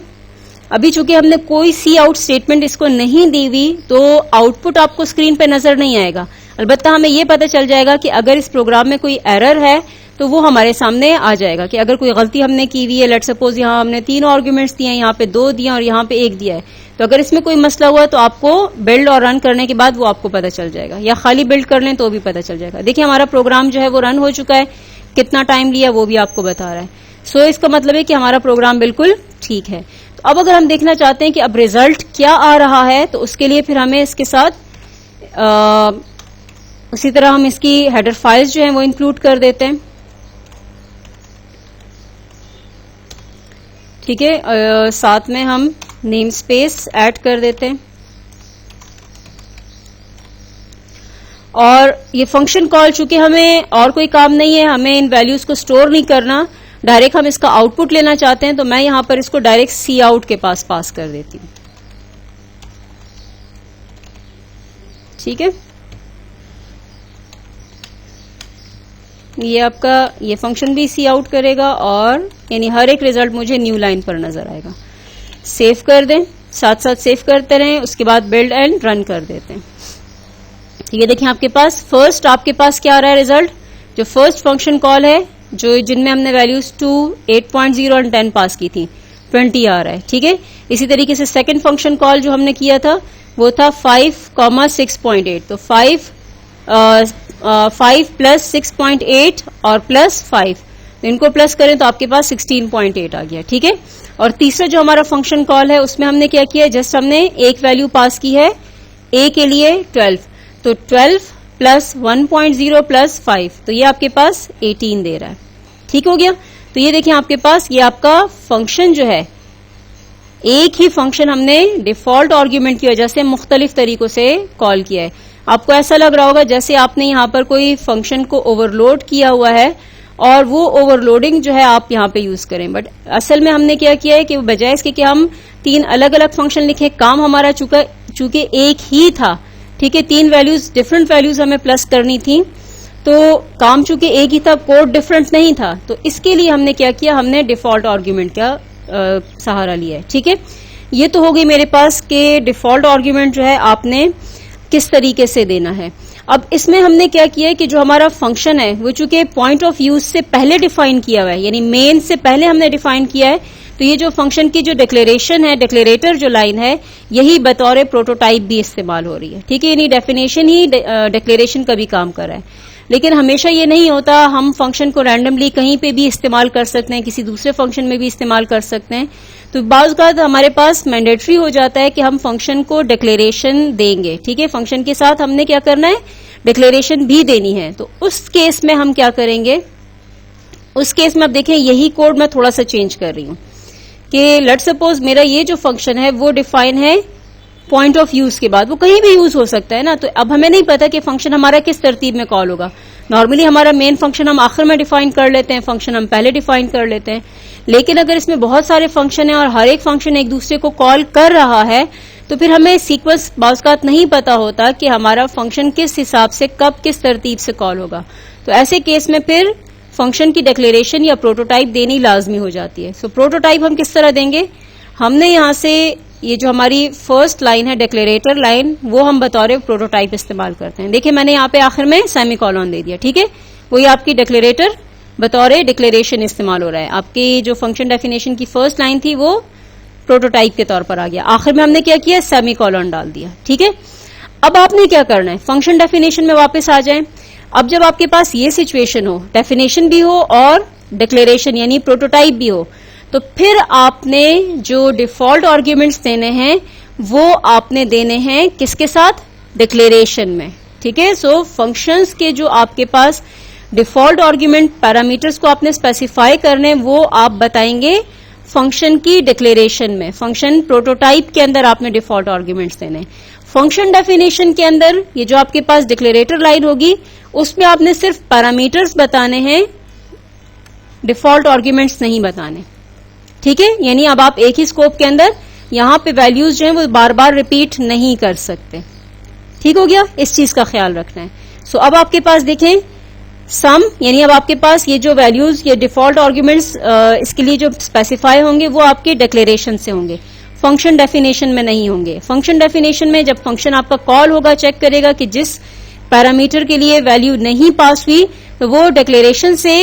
अभी चूंकि हमने कोई सी आउट स्टेटमेंट इसको नहीं दी हुई, तो आउटपुट आपको स्क्रीन पे नजर नहीं आएगा। अलबत्ता हमें यह पता चल जाएगा कि अगर इस प्रोग्राम में कोई एरर है तो वो हमारे सामने आ जाएगा कि अगर कोई गलती हमने की हुई है। लेट सपोज यहां हमने 3 आर्ग्यूमेंट्स दिए हैं, यहां पे 2 दिए और यहां पे 1 दिया है, तो अगर इसमें कोई मसला हुआ तो आपको बिल्ड और रन करने के बाद वो आपको पता चल जाएगा, या खाली बिल्ड कर लें तो भी पता चल जाएगा। देखिए हमारा प्रोग्राम जो है वो रन हो चुका है, कितना टाइम लिया वो भी आपको बता रहा है। सो इसका मतलब है कि हमारा प्रोग्राम बिल्कुल ठीक है। तो अब अगर हम देखना चाहते हैं कि अब रिजल्ट क्या आ रहा है, तो उसके लिए फिर हमें इसके साथ उसी तरह हम इसकी हेडर फाइल्स जो हैं वो इंक्लूड कर देते हैं। ठीक है, साथ में हम नेम स्पेस ऐड कर देते हैं। और ये फंक्शन कॉल, चूंकि हमें और कोई काम नहीं है, हमें इन वैल्यूज को स्टोर नहीं करना, डायरेक्ट हम इसका आउटपुट लेना चाहते हैं, तो मैं यहां पर इसको डायरेक्ट सी आउट के पास पास कर देती हूं। ठीक है, ये आपका ये फंक्शन भी सी आउट करेगा और यानी हर एक रिजल्ट मुझे न्यू लाइन पर नजर आएगा। सेव कर दें, साथ साथ सेव करते रहें, उसके बाद बिल्ड एंड रन कर देते हैं। ये देखिए आपके पास फर्स्ट आपके पास क्या आ रहा है रिजल्ट, जो फर्स्ट फंक्शन कॉल है जो जिनमें हमने वैल्यूज 2, 8.0 और 10 पास की थी, 20 आ रहा है। ठीक है, इसी तरीके से सेकंड फंक्शन कॉल जो हमने किया था वो था 5,6.8, तो 5 प्लस 6.8 और प्लस 5, तो इनको प्लस करें तो आपके पास 16.8 आ गया। ठीक है, और तीसरा जो हमारा फंक्शन कॉल है उसमें हमने क्या किया, जस्ट हमने एक वैल्यू पास की है a के लिए 12, तो 12 प्लस 1.0 प्लस 5, तो ये आपके पास 18 दे रहा है। ठीक हो गया, तो ये देखिए आपके पास ये आपका फंक्शन जो है, एक ही फंक्शन हमने डिफॉल्ट आर्ग्यूमेंट की वजह से मुख्तलिफ तरीकों से कॉल किया है। आपको ऐसा लग रहा होगा जैसे आपने यहां पर कोई फंक्शन को ओवरलोड किया हुआ है और वो ओवरलोडिंग जो है आप यहां पे यूज करें, बट असल में हमने क्या किया है कि बजाय इसके कि हम 3 अलग अलग फंक्शन लिखे, काम हमारा चूंकि एक ही था। ठीक है, 3 वैल्यूज डिफरेंट वैल्यूज हमें प्लस करनी थी, तो काम चूंकि एक ही था, कोड डिफरेंट नहीं था, तो इसके लिए हमने क्या किया, हमने डिफॉल्ट आर्ग्यूमेंट का सहारा लिया है। ठीक है, ये तो हो गई मेरे पास के डिफॉल्ट आर्ग्यूमेंट जो है आपने किस तरीके से देना है। अब इसमें हमने क्या किया है कि जो हमारा फंक्शन है वो चूंकि पॉइंट ऑफ यूज से पहले डिफाइन किया हुआ है, यानी मेन से पहले हमने डिफाइन किया है, तो ये जो फंक्शन की जो डिक्लेरेशन है, डिक्लेरेटर जो लाइन है, यही बतौर प्रोटोटाइप भी इस्तेमाल हो रही है। ठीक है, यानी डेफिनेशन ही डिक्लेरेशन का भी काम कर रहा है। लेकिन हमेशा ये नहीं होता, हम फंक्शन को रैंडमली कहीं पे भी इस्तेमाल कर सकते हैं, किसी दूसरे फंक्शन में भी इस्तेमाल कर सकते हैं। तो बाज़ औक़ात हमारे पास मैंडेटरी हो जाता है कि हम फंक्शन को डिक्लेरेशन देंगे। ठीक है, फंक्शन के साथ हमने क्या करना है, डिक्लेरेशन भी देनी है। तो उस केस में हम क्या करेंगे, उस केस में अब देखें यही कोड मैं थोड़ा सा चेंज कर रही हूं कि लेट्स सपोज मेरा ये जो फंक्शन है वो डिफाइन है पॉइंट ऑफ यूज के बाद, वो कहीं भी यूज हो सकता है ना। तो अब हमें नहीं पता कि फंक्शन हमारा किस तरतीब में कॉल होगा। नॉर्मली हमारा मेन फंक्शन हम आखिर में डिफाइन कर लेते हैं, फंक्शन हम पहले डिफाइन कर लेते हैं। लेकिन अगर इसमें बहुत सारे फंक्शन है और हर एक फंक्शन एक दूसरे को कॉल कर रहा है, तो फिर हमें सीक्वेंस बाज़ नहीं पता होता कि हमारा फंक्शन किस हिसाब से कब किस तरतीब से कॉल होगा। तो ऐसे केस में फिर फंक्शन की डिक्लेरेशन या प्रोटोटाइप देनी लाजमी हो जाती है। सो प्रोटोटाइप हम किस तरह देंगे, हमने यहां से ये जो हमारी फर्स्ट लाइन है डिक्लेरेटर लाइन, वो हम बतौर प्रोटोटाइप इस्तेमाल करते हैं। देखिए मैंने यहाँ पे आखिर में सेमीकोलन दे दिया। ठीक है, वो ये आपकी डिक्लेरेटर बतौर डिक्लेरेशन इस्तेमाल हो रहा है। आपकी जो फंक्शन डेफिनेशन की फर्स्ट लाइन थी वो प्रोटोटाइप के तौर पर आ गया, आखिर में हमने क्या किया, सेमीकोलन डाल दिया। ठीक है, अब आपने क्या करना है, फंक्शन डेफिनेशन में वापस आ जाएं। अब जब आपके पास ये सिचुएशन हो, डेफिनेशन भी हो और डिक्लेरेशन यानी प्रोटोटाइप भी हो, तो फिर आपने जो डिफॉल्ट आर्ग्यूमेंट्स देने हैं वो आपने देने हैं किसके साथ, डिक्लेरेशन में। ठीक है, सो फंक्शंस के जो आपके पास डिफॉल्ट आर्ग्यूमेंट पैरामीटर्स को आपने स्पेसिफाई करने, वो आप बताएंगे फंक्शन की डिक्लेरेशन में। फंक्शन प्रोटोटाइप के अंदर आपने डिफॉल्ट आर्ग्यूमेंट्स देने। फंक्शन डेफिनेशन के अंदर ये जो आपके पास डिक्लेरेटर लाइन होगी उसमें आपने सिर्फ पैरामीटर्स बताने हैं, डिफॉल्ट आर्ग्यूमेंट्स नहीं बताने। ठीक है, यानी अब आप एक ही स्कोप के अंदर यहां पे वैल्यूज जो है वो बार बार रिपीट नहीं कर सकते। ठीक हो गया, इस चीज का ख्याल रखना है। सो अब आपके पास देखें सम, यानी अब आपके पास ये जो वैल्यूज, ये डिफॉल्ट आर्ग्यूमेंट्स इसके लिए जो स्पेसिफाई होंगे वो आपके डिक्लेरेशन से होंगे, फंक्शन डेफिनेशन में नहीं होंगे। फंक्शन डेफिनेशन में जब फंक्शन आपका कॉल होगा, चेक करेगा कि जिस पैरामीटर के लिए वैल्यू नहीं पास हुई, तो वो डिक्लेरेशन से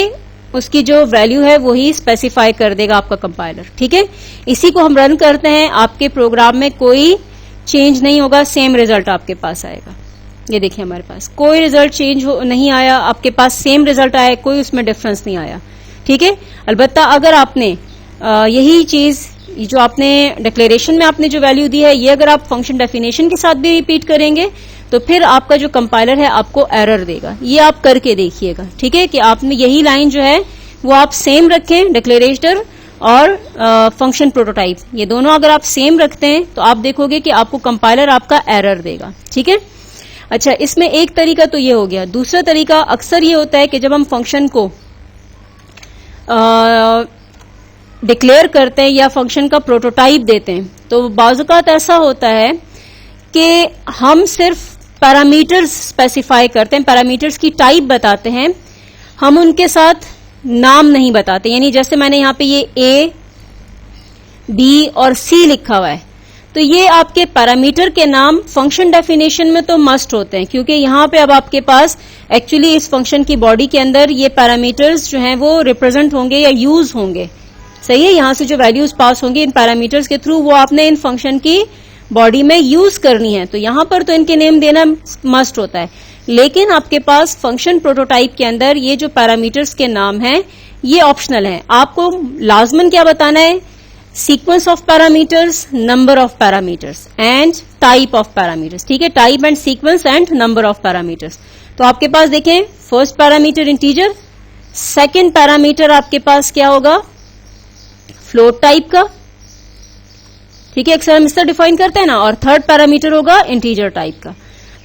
उसकी जो वैल्यू है वही स्पेसिफाई कर देगा आपका कंपाइलर। ठीक है, इसी को हम रन करते हैं, आपके प्रोग्राम में कोई चेंज नहीं होगा, सेम रिजल्ट आपके पास आएगा। ये देखिए हमारे पास कोई रिजल्ट चेंज नहीं आया, आपके पास सेम रिजल्ट आया, कोई उसमें डिफरेंस नहीं आया। ठीक है, अलबत्ता अगर आपने यही चीज जो आपने डिक्लेरेशन में आपने जो वैल्यू दी है, ये अगर आप फंक्शन डेफिनेशन के साथ भी रिपीट करेंगे तो फिर आपका जो कंपाइलर है आपको एरर देगा। ये आप करके देखिएगा। ठीक है, कि आपने यही लाइन जो है वो आप सेम रखें, डिक्लेरेटर और फंक्शन प्रोटोटाइप, ये दोनों अगर आप सेम रखते हैं तो आप देखोगे कि आपको कंपाइलर आपका एरर देगा। ठीक है, अच्छा, इसमें एक तरीका तो ये हो गया। दूसरा तरीका अक्सर ये होता है कि जब हम फंक्शन को डिक्लेयर करते हैं या फंक्शन का प्रोटोटाइप देते हैं तो बाज़-औक़ात ऐसा होता है कि हम सिर्फ पैरामीटर्स स्पेसिफाई करते हैं, पैरामीटर्स की टाइप बताते हैं, हम उनके साथ नाम नहीं बताते। यानी जैसे मैंने यहां पे ये ए, बी और सी लिखा हुआ है, तो ये आपके पैरामीटर के नाम फंक्शन डेफिनेशन में तो मस्ट होते हैं, क्योंकि यहां पे अब आपके पास एक्चुअली इस फंक्शन की बॉडी के अंदर ये पैरामीटर्स जो हैं वो रिप्रेजेंट होंगे या यूज होंगे। सही है, यहां से जो वैल्यूज पास होंगी इन पैरामीटर्स के थ्रू वो आपने इन फंक्शन की बॉडी में यूज करनी है, तो यहां पर तो इनके नेम देना मस्ट होता है। लेकिन आपके पास फंक्शन प्रोटोटाइप के अंदर ये जो पैरामीटर्स के नाम हैं ये ऑप्शनल है। आपको लाजमन क्या बताना है? Sequence of parameters, number of parameters and type of parameters. ठीक है, type and sequence and number of parameters. तो आपके पास देखें, first parameter integer, second parameter आपके पास क्या होगा? फ्लोट टाइप का। ठीक है, अक्सर हम इस तरह डिफाइन करते हैं ना, और थर्ड पैरामीटर होगा इंटीजर टाइप का।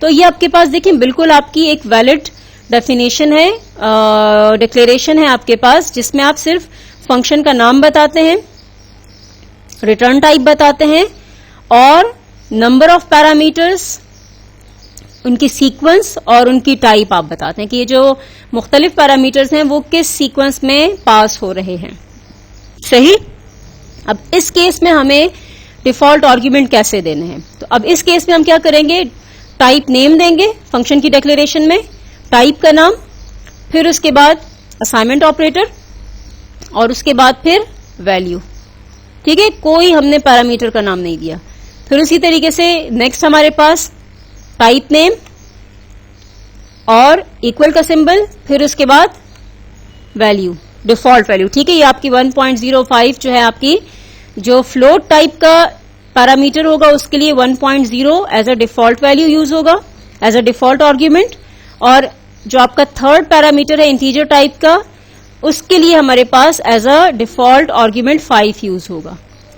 तो ये आपके पास देखें बिल्कुल आपकी एक वैलिड डेफिनेशन है, डिक्लेरेशन है आपके पास, जिसमें आप सिर्फ फंक्शन का नाम बताते हैं, रिटर्न टाइप बताते हैं और नंबर ऑफ पैरामीटर्स, उनकी सीक्वेंस और उनकी टाइप आप बताते हैं कि ये जो मुख्तलिफ पैरामीटर्स हैं वो किस सीक्वेंस में पास हो रहे हैं। सही। अब इस केस में हमें डिफॉल्ट आर्ग्यूमेंट कैसे देने हैं? तो अब इस केस में हम क्या करेंगे? टाइप नेम देंगे फंक्शन की डिक्लेरेशन में, टाइप का नाम, फिर उसके बाद असाइनमेंट ऑपरेटर और उसके बाद फिर वैल्यू। ठीक है, कोई हमने पैरामीटर का नाम नहीं दिया। फिर उसी तरीके से नेक्स्ट हमारे पास टाइप नेम और इक्वल का सिंबल, फिर उसके बाद वैल्यू, डिफॉल्ट वैल्यू। ठीक है, ये आपकी 1.05 जो है आपकी जो फ्लोट टाइप का पैरामीटर होगा उसके लिए 1.0 as a default value use होगा, एज अ डिफॉल्ट आर्ग्यूमेंट। और जो आपका थर्ड पैरामीटर है इंटीजर टाइप का, उसके लिए हमारे पास as a default argument 5 use होगा।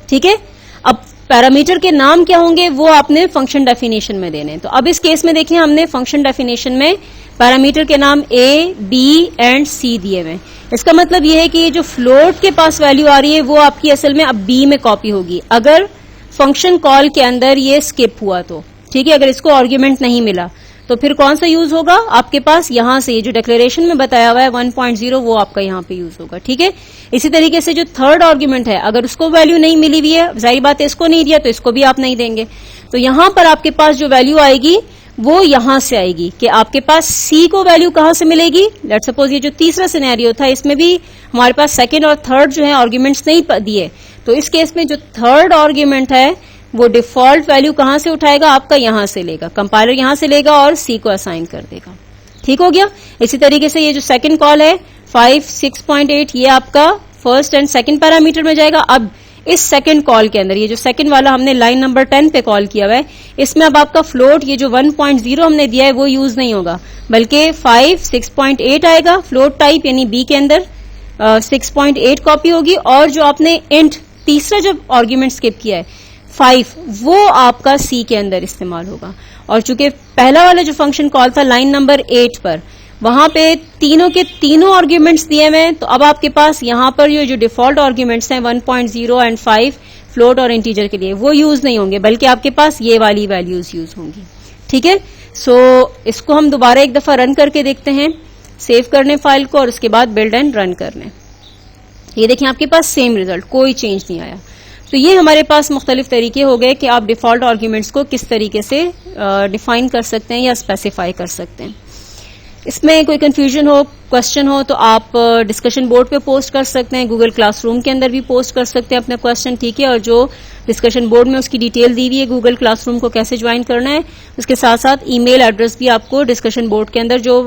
ठीक है, अब पैरामीटर के नाम क्या होंगे वो आपने फंक्शन डेफिनेशन में देने। तो अब इस केस में देखिए हमने फंक्शन डेफिनेशन में पैरामीटर के नाम ए, बी एंड सी दिए हुए। इसका मतलब यह है कि ये जो फ्लोट के पास वैल्यू आ रही है वो आपकी असल में अब बी में कॉपी होगी, अगर फंक्शन कॉल के अंदर ये स्किप हुआ तो। ठीक है, अगर इसको आर्ग्यूमेंट नहीं मिला तो फिर कौन सा यूज होगा आपके पास? यहां से ये जो डिक्लेरेशन में बताया हुआ है 1.0 वो आपका यहां पे यूज होगा। ठीक है, इसी तरीके से जो थर्ड आर्ग्यूमेंट है अगर उसको वैल्यू नहीं मिली हुई है, जाहिर बात है इसको नहीं दिया तो इसको भी आप नहीं देंगे, तो यहां पर आपके पास जो वैल्यू आएगी वो यहां से आएगी कि आपके पास सी को वैल्यू कहां से मिलेगी। लेट्स सपोज ये जो तीसरा सिनेरियो था इसमें भी हमारे पास सेकंड और थर्ड जो है आर्ग्यूमेंट्स नहीं दिए, तो इस केस में जो थर्ड आर्ग्यूमेंट है वो डिफॉल्ट वैल्यू कहां से उठाएगा? आपका यहां से लेगा, कंपाइलर यहां से लेगा और सी को असाइन कर देगा। ठीक हो गया। इसी तरीके से ये जो सेकंड कॉल है 5, 6.8 ये आपका फर्स्ट एंड सेकंड पैरामीटर में जाएगा। अब इस सेकंड कॉल के अंदर ये जो सेकंड वाला हमने लाइन नंबर 10 पे कॉल किया हुआ है, इसमें अब आपका फ्लोट ये जो 1.0 हमने दिया है वो यूज नहीं होगा, बल्कि 5, 6.8 आएगा फ्लोट टाइप, यानी बी के अंदर 6.8 कॉपी होगी, और जो आपने इंट तीसरा जो आर्ग्यूमेंट स्किप किया है 5 वो आपका सी के अंदर इस्तेमाल होगा। और चूंकि पहला वाला जो फंक्शन कॉल था लाइन नंबर 8 पर, वहां पे तीनों के तीनों आर्ग्यूमेंट्स दिए हुए हैं, तो अब आपके पास यहां पर ये जो डिफॉल्ट आर्ग्यूमेंट्स हैं 1.0 एंड 5 फ्लोट और इंटीजर के लिए वो यूज नहीं होंगे, बल्कि आपके पास ये वाली वैल्यूज यूज होंगी। ठीक है, सो इसको हम दोबारा एक दफा रन करके देखते हैं, सेव करने फाइल को और उसके बाद बिल्ड एंड रन करने। ये देखिए आपके पास सेम रिजल्ट, कोई चेंज नहीं आया। तो ये हमारे पास मुख्तलिफ तरीके हो गए कि आप डिफॉल्ट आर्ग्यूमेंट्स को किस तरीके से डिफाइन कर सकते हैं या स्पेसिफाई कर सकते हैं। इसमें कोई कंफ्यूजन हो, क्वेश्चन हो, तो आप डिस्कशन बोर्ड पे पोस्ट कर सकते हैं, गूगल क्लासरूम के अंदर भी पोस्ट कर सकते हैं अपना क्वेश्चन, ठीक है। और जो डिस्कशन बोर्ड में उसकी डिटेल दी हुई है गूगल क्लासरूम को कैसे ज्वाइन करना है, उसके साथ साथ ईमेल एड्रेस भी आपको डिस्कशन बोर्ड के अंदर जो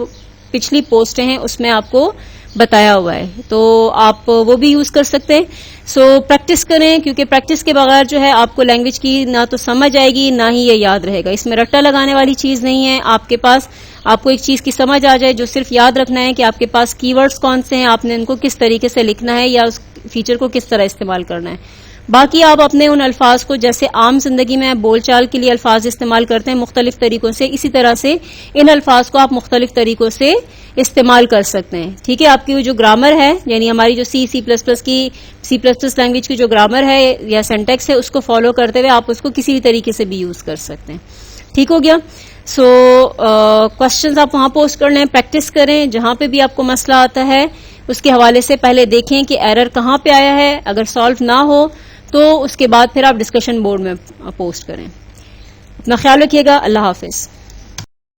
पिछली पोस्टें हैं उसमें आपको बताया हुआ है, तो आप वो भी यूज कर सकते हैं। सो प्रैक्टिस करें, क्योंकि प्रैक्टिस के बगैर जो है आपको लैंग्वेज की ना तो समझ आएगी ना ही ये याद रहेगा। इसमें रट्टा लगाने वाली चीज नहीं है। आपके पास आपको एक चीज की समझ आ जाए, जो सिर्फ याद रखना है कि आपके पास कीवर्ड्स कौन से हैं, आपने इनको किस तरीके से लिखना है या उस फीचर को किस तरह इस्तेमाल करना है। बाकी आप अपने उन अल्फाज को, जैसे आम जिंदगी में बोलचाल के लिए अल्फाज इस्तेमाल करते हैं मुख्तलिफ तरीकों से, इसी तरह से इन अल्फाज को आप मुख्तलिफ तरीकों से इस्तेमाल कर सकते हैं, ठीक है। आपकी जो ग्रामर है, यानी हमारी जो सी प्लस प्लस लैंग्वेज की जो ग्रामर है या सेंटेक्स है, उसको फॉलो करते हुए आप उसको किसी भी तरीके से भी यूज कर सकते हैं, ठीक हो गया। सो क्वेश्चंस आप वहां पोस्ट कर लें, प्रैक्टिस करें। जहां पे भी आपको मसला आता है उसके हवाले से पहले देखें कि एरर कहां पे आया है, अगर सॉल्व ना हो तो उसके बाद फिर आप डिस्कशन बोर्ड में पोस्ट करें। अपना ख्याल रखिएगा। अल्लाह हाफिज।